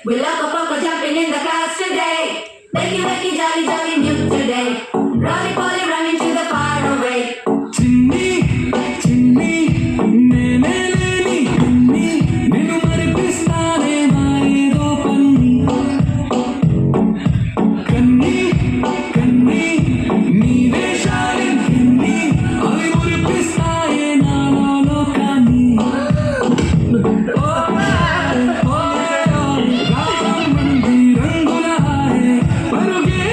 We lock up Uncle jumping in the clouds today. Wakey, wakey, jolly, jolly new today. Rolly, polly, running to the far away. చిన్ని చిన్ని నేనే లేని పిన్ని నిన్ను మరిపిస్తానే నా ఏదో పన్ని కన్ని కన్ని నీ వేషాలెన్ని అవి మురిపిస్తాయే నాలో లోకాన్ని రామంది రంగుల హాయే పరుగే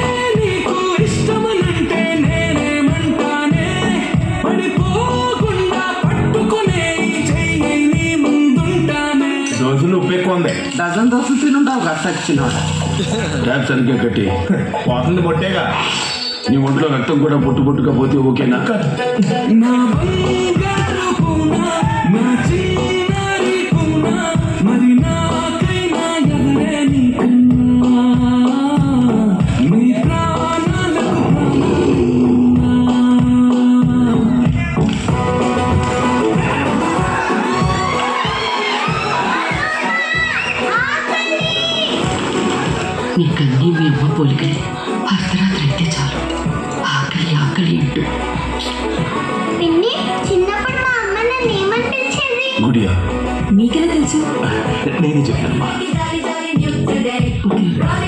నీకు ఇష్టమనంటే నేనేమంటానే పడిపోకుండా పట్టుకునే చెయ్యి నీ ముందుంటానే దోశలు ఉప్పు ఎక్కువ ఉంది. డజన్ దోశలు తినుంటావు కదా సచ్చినోడ. ట్యాప్ సరిగ్గా కట్టి పోతుంది పొట్టేగా. నీ ఒంట్లో రక్తం కూడా పొట్టుగా పోతే ఓకేనా? నా బంగారు పూన నా చిన్నారి పూన మరి నాకైనా ఎవరే నీకున్నా నీ ప్రాణాలకు ప్రాణాలున్నా. నీకన్నీ మీ అమ్మ పోలికలే. అర్ధరాత్రి అయితే చాలు ఆకలి ఆకలి అంటూ. పిన్ని చిన్నప్పుడు మా అమ్మ నన్ను ఏమని పిలిచేది? గుడియా మీకెలా తెలుసు? నేనే చెప్పానమ్మా. Jolly, jolly new today. Okay. Rolly,